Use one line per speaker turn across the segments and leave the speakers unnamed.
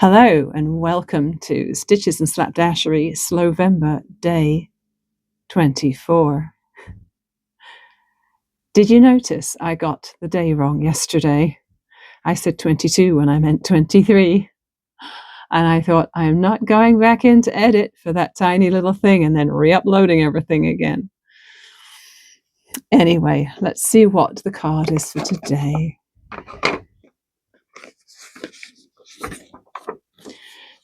Hello and welcome to Stitches and Slapdashery Slowvember Day 24. Did you notice I got the day wrong yesterday? I said 22 when I meant 23. And I thought, I am not going back in to edit for that tiny little thing and then re-uploading everything again. Anyway, let's see what the card is for today.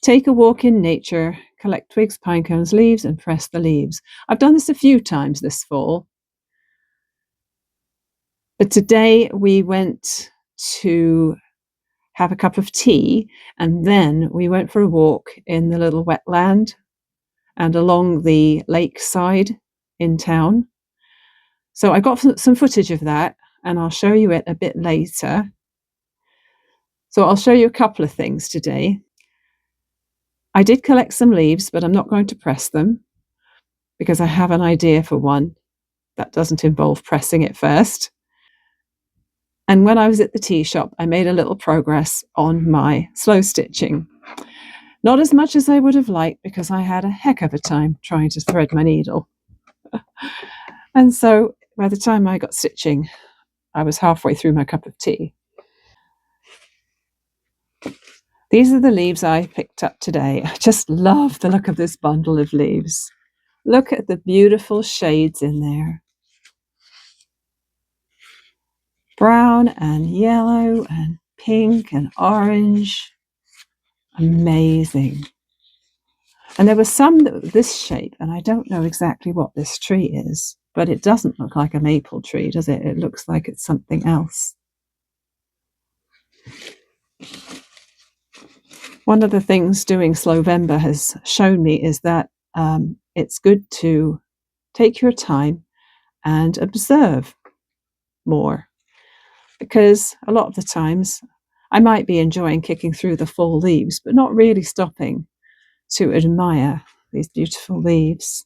Take a walk in nature, collect twigs, pine cones, leaves, and press the leaves. I've done this a few times this fall. But today we went to have a cup of tea, and then we went for a walk in the little wetland and along the lakeside in town. So I got some footage of that, and I'll show you it a bit later. So I'll show you a couple of things today. I did collect some leaves, but I'm not going to press them because I have an idea for one that doesn't involve pressing it first. And when I was at the tea shop, I made a little progress on my slow stitching. Not as much as I would have liked because I had a heck of a time trying to thread my needle. And so by the time I got stitching, I was halfway through my cup of tea. These are the leaves I picked up today. I just love the look of this bundle of leaves. Look at the beautiful shades in there. Brown and yellow and pink and orange. Amazing. And there were some that were this shape, and I don't know exactly what this tree is, but it doesn't look like a maple tree, does it? It looks like it's something else. One of the things doing Slowvember has shown me is that it's good to take your time and observe more, because a lot of the times I might be enjoying kicking through the fall leaves, but not really stopping to admire these beautiful leaves.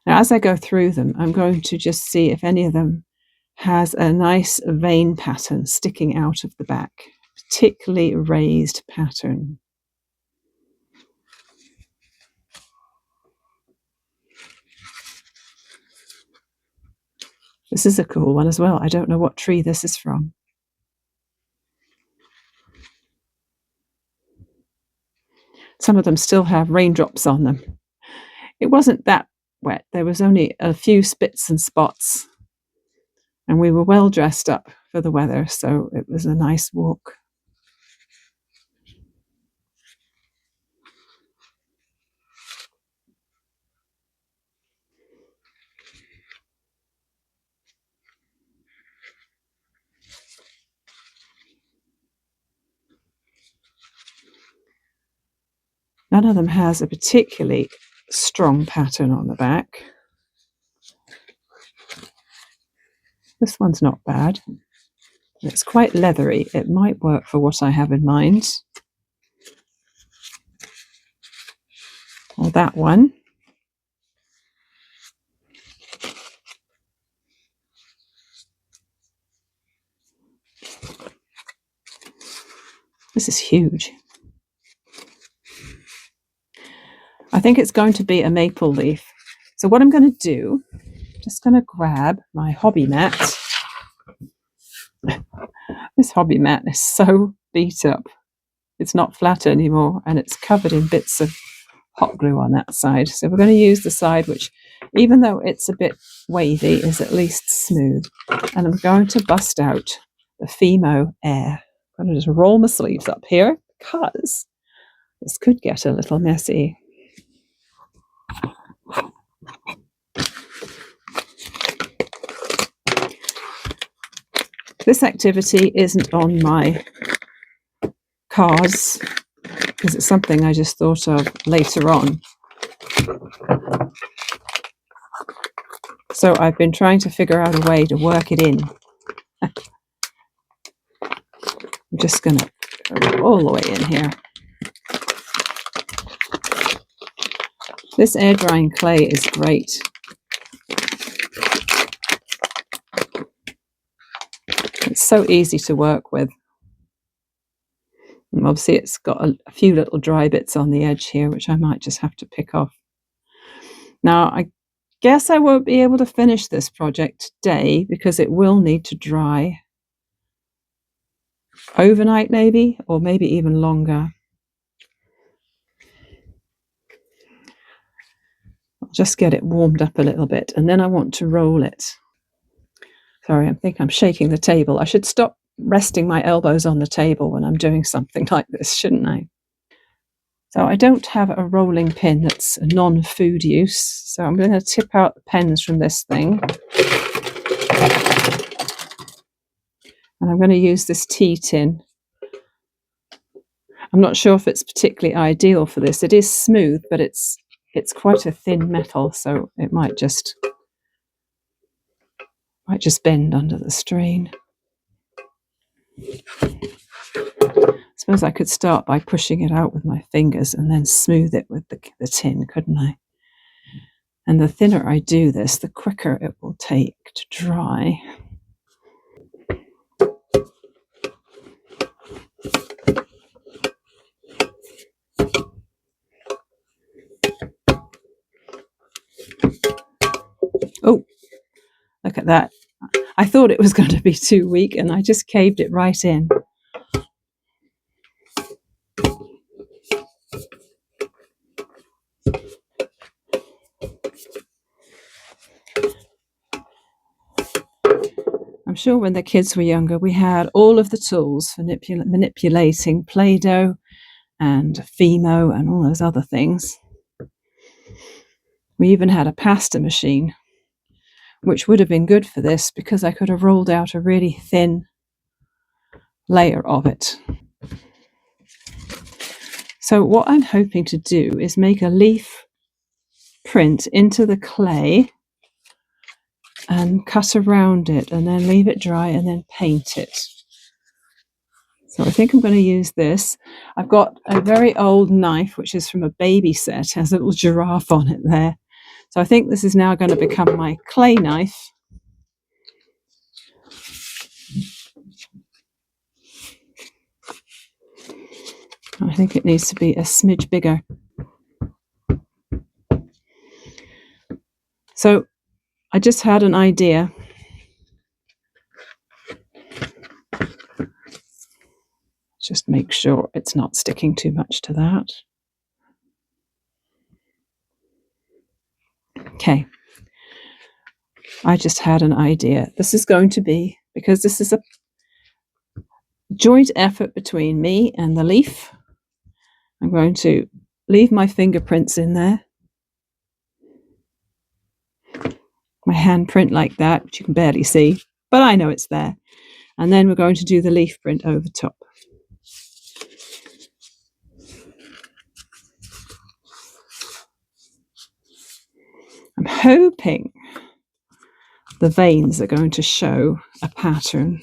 Now, as I go through them, I'm going to just see if any of them has a nice vein pattern sticking out of the back, particularly raised pattern. This is a cool one as well. I don't know what tree this is from. Some of them still have raindrops on them. It wasn't that wet. There was only a few spits and spots. And we were well dressed up for the weather, so it was a nice walk. None of them has a particularly strong pattern on the back. This one's not bad. It's quite leathery. It might work for what I have in mind. Or that one. This is huge. I think it's going to be a maple leaf. So what I'm going to do, I'm just going to grab my hobby mat. This hobby mat is so beat up. It's not flat anymore, and it's covered in bits of hot glue on that side. So we're going to use the side which, even though it's a bit wavy, is at least smooth. And I'm going to bust out the Fimo Air. I'm going to just roll my sleeves up here because this could get a little messy. This activity isn't on my cards because it's something I just thought of later on. So I've been trying to figure out a way to work it in. I'm just going to go all the way in here. This air drying clay is great. It's so easy to work with. And obviously it's got a few little dry bits on the edge here, which I might just have to pick off. Now, I guess I won't be able to finish this project today because it will need to dry overnight maybe, or maybe even longer. I'll just get it warmed up a little bit, and then I want to roll it. Sorry, I think I'm shaking the table. I should stop resting my elbows on the table when I'm doing something like this, shouldn't I? So I don't have a rolling pin that's non-food use, so I'm going to tip out the pens from this thing. And I'm going to use this tea tin. I'm not sure if it's particularly ideal for this. It is smooth, but it's quite a thin metal, so it might just bend under the strain. I suppose I could start by pushing it out with my fingers and then smooth it with the tin, couldn't I? And the thinner I do this, the quicker it will take to dry. Oh, look at that. I thought it was going to be too weak and I just caved it right in. I'm sure when the kids were younger, we had all of the tools for manipulating Play-Doh and Fimo and all those other things. We even had a pasta machine, which would have been good for this because I could have rolled out a really thin layer of it. So what I'm hoping to do is make a leaf print into the clay and cut around it and then leave it dry and then paint it. So I think I'm going to use this. I've got a very old knife, which is from a baby set, it has a little giraffe on it there. So I think this is now going to become my clay knife. I think it needs to be a smidge bigger. So I just had an idea. Just make sure it's not sticking too much to that. Okay. I just had an idea. This is going to be, because this is a joint effort between me and the leaf, I'm going to leave my fingerprints in there. My handprint like that, which you can barely see, but I know it's there. And then we're going to do the leaf print over top. I'm hoping the veins are going to show a pattern.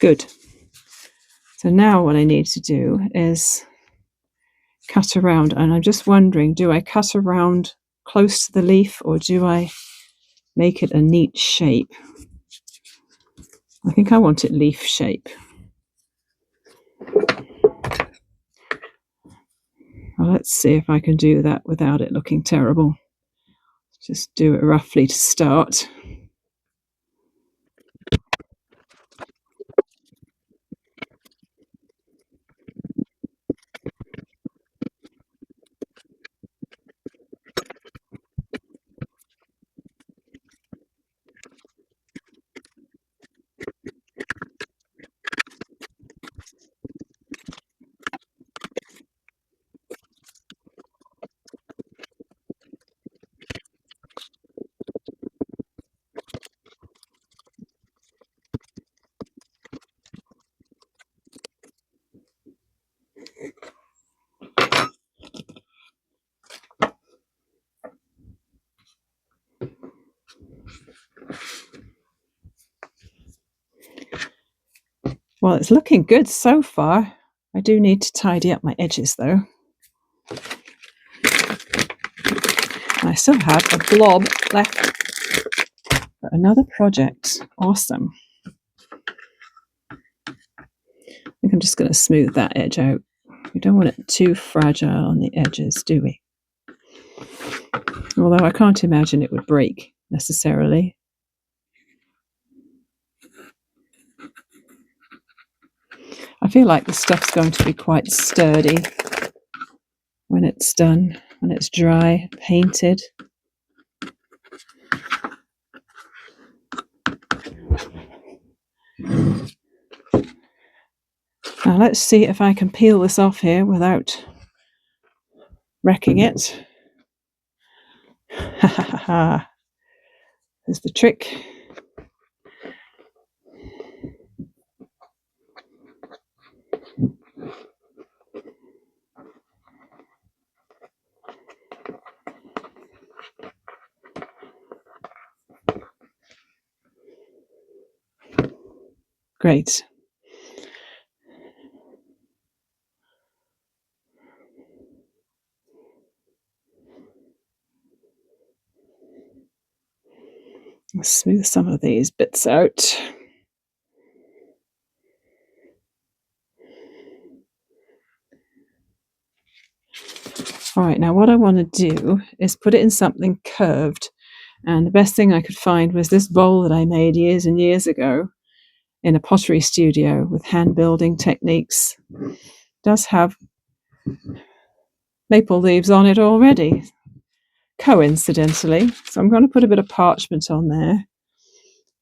Good. So now what I need to do is cut around, and I'm just wondering, do I cut around close to the leaf or do I make it a neat shape? I think I want it leaf shape. Well, let's see if I can do that without it looking terrible. Just do it roughly to start. Well, it's looking good so far. I do need to tidy up my edges though. I still have a blob left for another project. Awesome. I think I'm just going to smooth that edge out. We don't want it too fragile on the edges, do we? Although I can't imagine it would break necessarily. I feel like the stuff's going to be quite sturdy when it's done, when it's dry, painted. Now let's see if I can peel this off here without wrecking it. Ha ha ha ha. There's the trick. Great. Let's smooth some of these bits out. All right, now what I want to do is put it in something curved. And the best thing I could find was this bowl that I made years and years ago in a pottery studio with hand building techniques. It does have maple leaves on it already, coincidentally. So I'm going to put a bit of parchment on there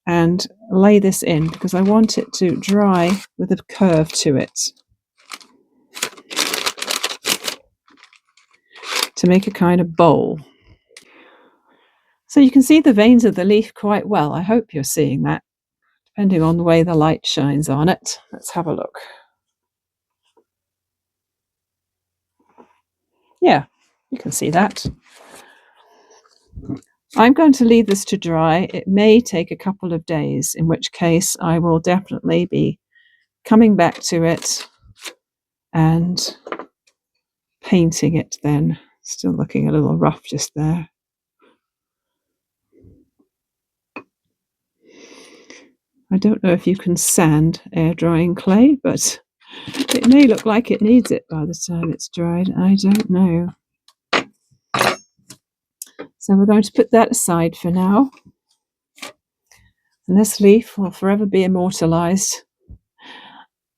and lay this in because I want it to dry with a curve to it to make a kind of bowl. So you can see the veins of the leaf quite well. I hope you're seeing that, depending on the way the light shines on it. Let's have a look. Yeah, you can see that. I'm going to leave this to dry. It may take a couple of days, in which case I will definitely be coming back to it and painting it then. Still looking a little rough just there. I don't know if you can sand air drying clay, but it may look like it needs it by the time it's dried. I don't know. So we're going to put that aside for now. And this leaf will forever be immortalized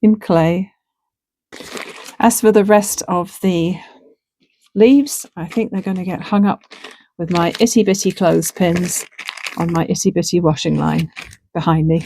in clay. As for the rest of the leaves, I think they're going to get hung up with my itty bitty clothespins on my itty bitty washing line behind me.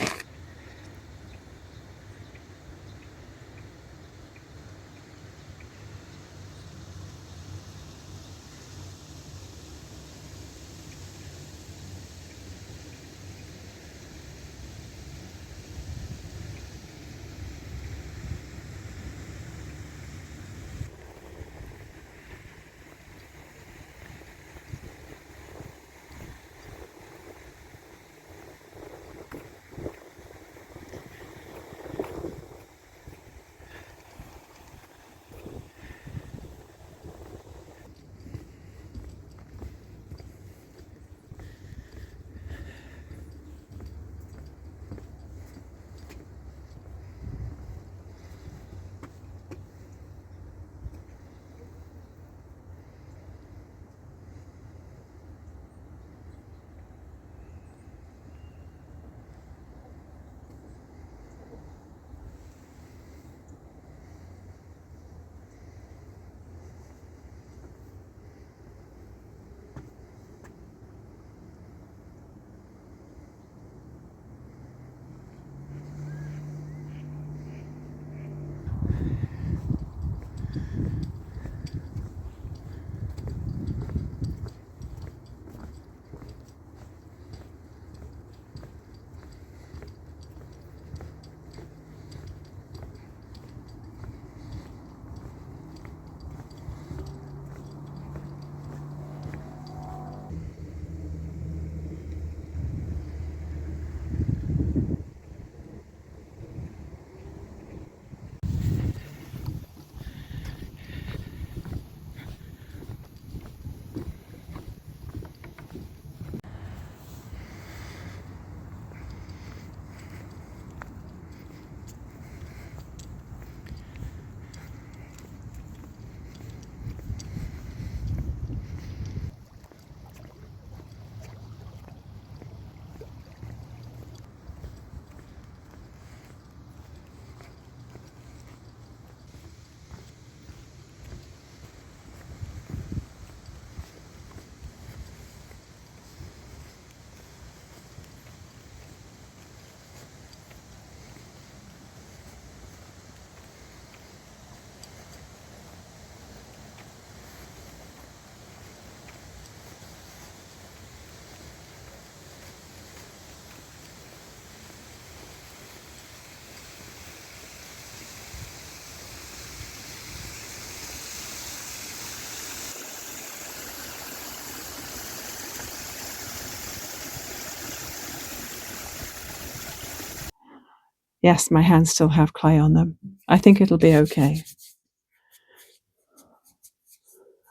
Yes, my hands still have clay on them. I think it'll be okay.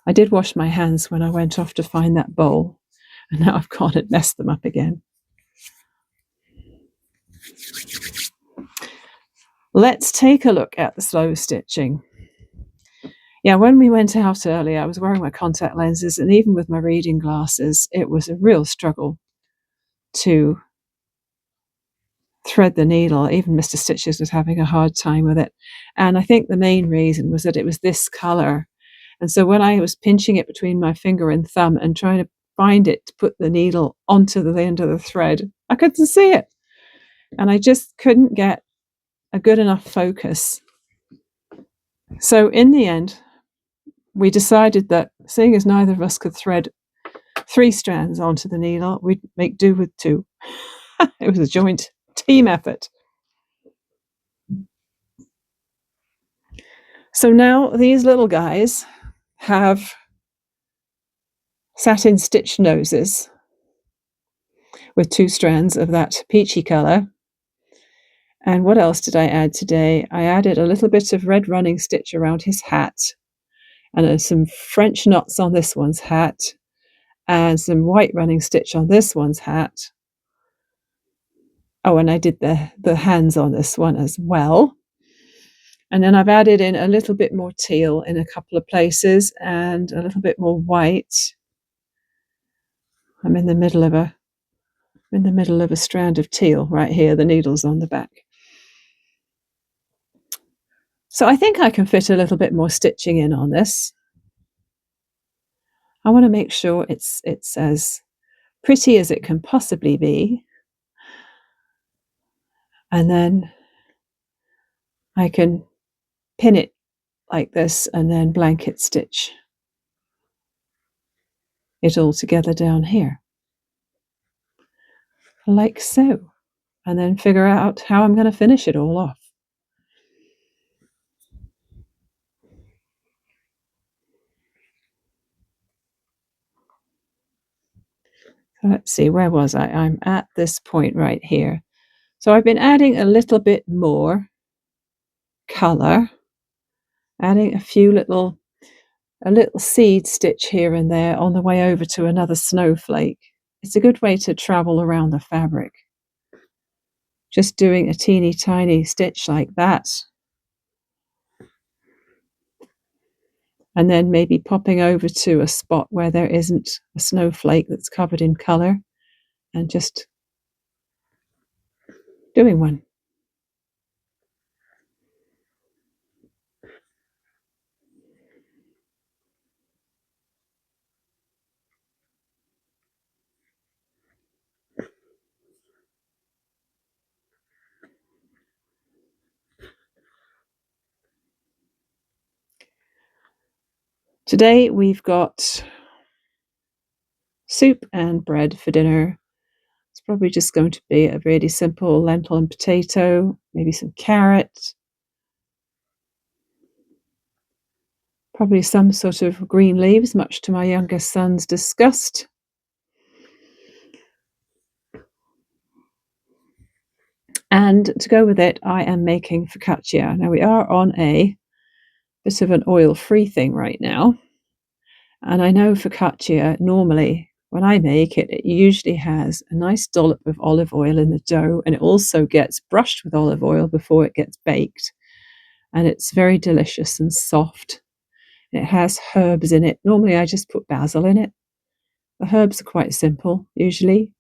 I did wash my hands when I went off to find that bowl, and now I've gone and messed them up again. Let's take a look at the slow stitching. Yeah, when we went out earlier, I was wearing my contact lenses, and even with my reading glasses, it was a real struggle to thread the needle. Even Mr. Stitches was having a hard time with it. And I think the main reason was that it was this color. And so when I was pinching it between my finger and thumb and trying to find it to put the needle onto the end of the thread, I couldn't see it. And I just couldn't get a good enough focus. So in the end, we decided that seeing as neither of us could thread 3 strands onto the needle, we'd make do with 2. It was a joint team effort. So now these little guys have satin stitch noses with 2 strands of that peachy colour. And what else did I add today? I added a little bit of red running stitch around his hat, and some French knots on this one's hat, and some white running stitch on this one's hat. Oh, and I did the hands on this one as well. And then I've added in a little bit more teal in a couple of places and a little bit more white. I'm in the middle of a strand of teal right here. The needle's on the back. So I think I can fit a little bit more stitching in on this. I want to make sure it's as pretty as it can possibly be. And then I can pin it like this and then blanket stitch it all together down here. Like so. And then figure out how I'm going to finish it all off. So let's see, where was I? I'm at this point right here. So I've been adding a little bit more color, adding a little seed stitch here and there on the way over to another snowflake. It's a good way to travel around the fabric. Just doing a teeny tiny stitch like that. And then maybe popping over to a spot where there isn't a snowflake that's covered in color and just doing one. Today we've got soup and bread for dinner. It's probably just going to be a really simple lentil and potato, maybe some carrot, probably some sort of green leaves, much to my youngest son's disgust. And to go with it, I am making focaccia. Now we are on a bit of an oil-free thing right now. And I know focaccia, normally, when I make it, it usually has a nice dollop of olive oil in the dough, and it also gets brushed with olive oil before it gets baked. And it's very delicious and soft. It has herbs in it. Normally, I just put basil in it. The herbs are quite simple, usually.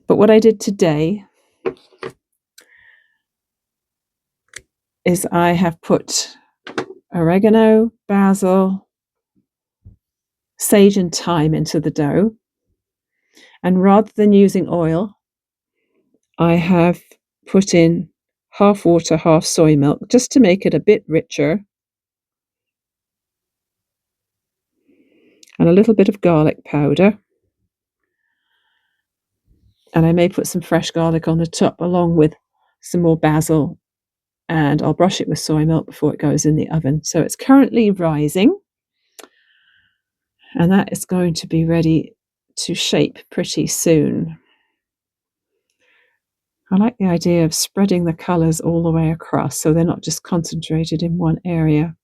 But what I did today is I have put oregano, basil, sage and thyme into the dough. And rather than using oil, I have put in half water, half soy milk, just to make it a bit richer. And a little bit of garlic powder. And I may put some fresh garlic on the top along with some more basil. And I'll brush it with soy milk before it goes in the oven. So it's currently rising. And that is going to be ready to shape pretty soon. I like the idea of spreading the colours all the way across so they're not just concentrated in one area.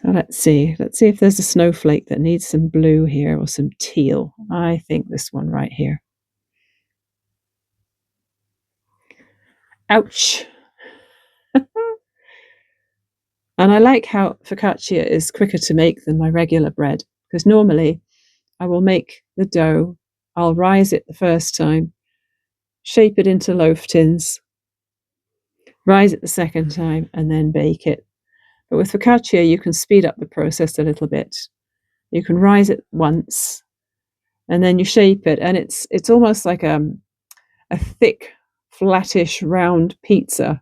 So let's see if there's a snowflake that needs some blue here or some teal. I think this one right here. Ouch. And I like how focaccia is quicker to make than my regular bread, because normally I will make the dough, I'll rise it the first time, shape it into loaf tins, rise it the second time, and then bake it. But with focaccia, you can speed up the process a little bit. You can rise it once, and then you shape it, and it's almost like a thick, flattish, round pizza.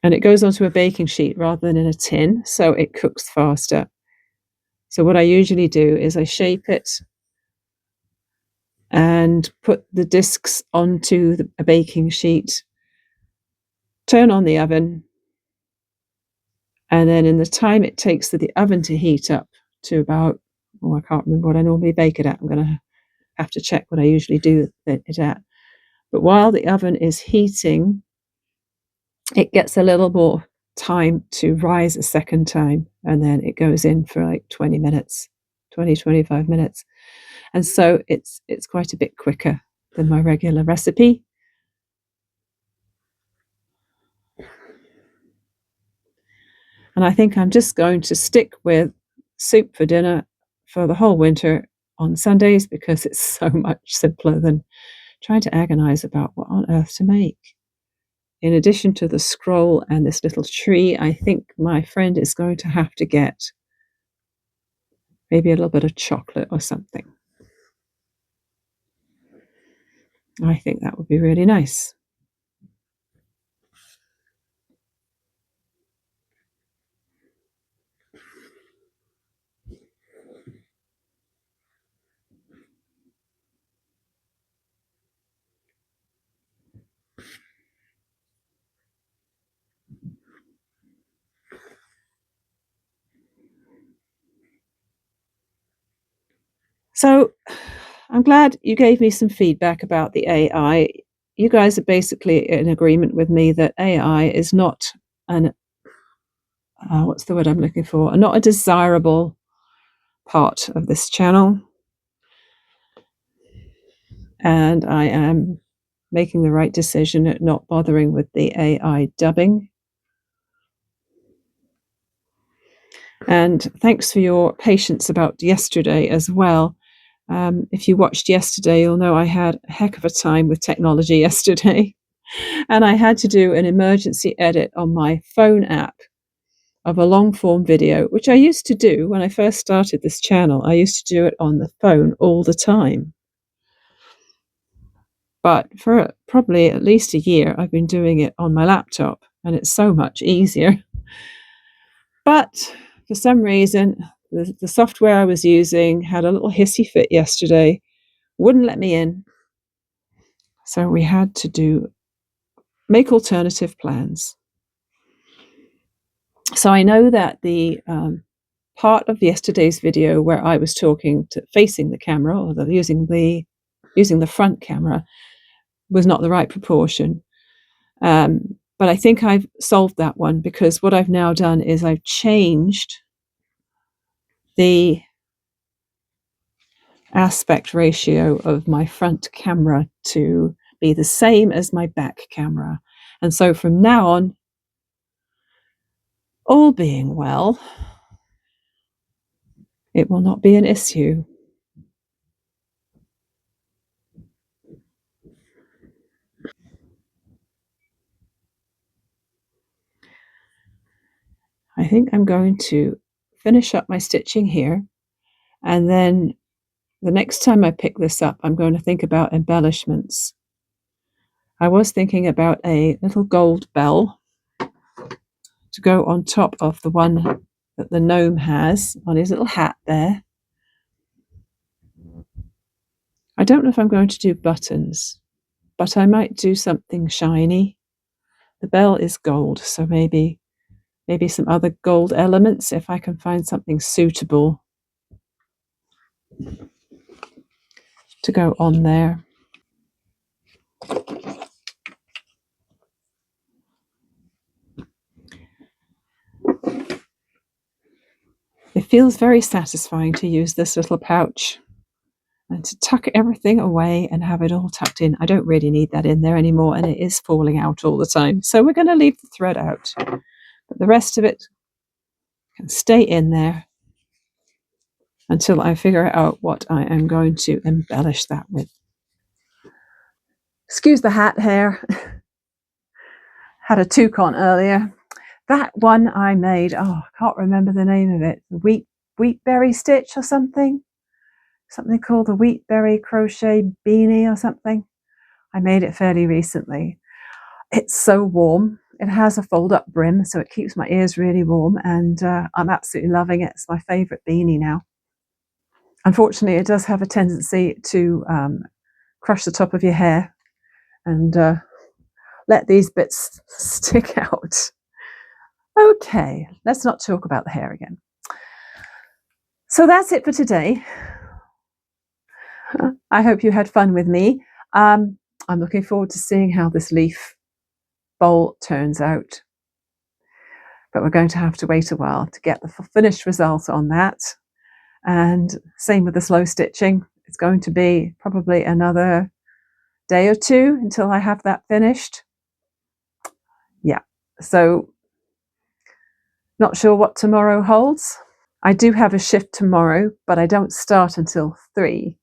And it goes onto a baking sheet rather than in a tin, so it cooks faster. So what I usually do is I shape it and put the discs onto a baking sheet, turn on the oven, and then in the time it takes for the oven to heat up to about, I can't remember what I normally bake it at. I'm going to have to check what I usually do it at. But while the oven is heating, it gets a little more time to rise a second time, and then it goes in for like 20 minutes, 25 minutes. And so it's quite a bit quicker than my regular recipe. And I think I'm just going to stick with soup for dinner for the whole winter on Sundays, because it's so much simpler than trying to agonize about what on earth to make. In addition to the scroll and this little tree, I think my friend is going to have to get maybe a little bit of chocolate or something. I think that would be really nice. So I'm glad you gave me some feedback about the AI. You guys are basically in agreement with me that AI is not what's the word I'm looking for? Not a desirable part of this channel. And I am making the right decision at not bothering with the AI dubbing. And thanks for your patience about yesterday as well. If you watched yesterday, you'll know I had a heck of a time with technology yesterday. And I had to do an emergency edit on my phone app of a long form video, which I used to do when I first started this channel. I used to do it on the phone all the time. But for probably at least a year, I've been doing it on my laptop, and it's so much easier. But for some reason, the software I was using had a little hissy fit yesterday, wouldn't let me in. So we had to make alternative plans. So I know that the part of yesterday's video where I was talking to facing the camera, or using the front camera, was not the right proportion. But I think I've solved that one, because what I've now done is I've changed the aspect ratio of my front camera to be the same as my back camera. And so from now on, all being well, it will not be an issue. I think I'm going to finish up my stitching here, and then the next time I pick this up, I'm going to think about embellishments. I was thinking about a little gold bell to go on top of the one that the gnome has on his little hat there. I don't know if I'm going to do buttons, but I might do something shiny. The bell is gold, so maybe some other gold elements if I can find something suitable. to go on there. It feels very satisfying to use this little pouch and to tuck everything away and have it all tucked in. I don't really need that in there anymore, and it is falling out all the time. So we're going to leave the thread out, but the rest of it can stay in there until I figure out what I am going to embellish that with. Excuse the hat hair. Had a toucan earlier. That one I made, I can't remember the name of it. The wheatberry stitch or something. Something called the wheatberry crochet beanie or something. I made it fairly recently. It's so warm. It has a fold-up brim, so it keeps my ears really warm, and I'm absolutely loving it. It's my favourite beanie now. Unfortunately, it does have a tendency to crush the top of your hair and let these bits stick out. Okay, let's not talk about the hair again. So that's it for today. I hope you had fun with me. I'm looking forward to seeing how this leaf bowl turns out. But we're going to have to wait a while to get the finished result on that. And same with the slow stitching. It's going to be probably another day or two until I have that finished. Yeah, so not sure what tomorrow holds. I do have a shift tomorrow, but I don't start until 3.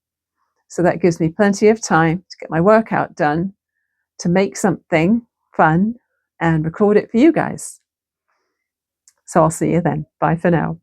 So that gives me plenty of time to get my workout done, to make something fun and record it for you guys. So I'll see you then. Bye for now.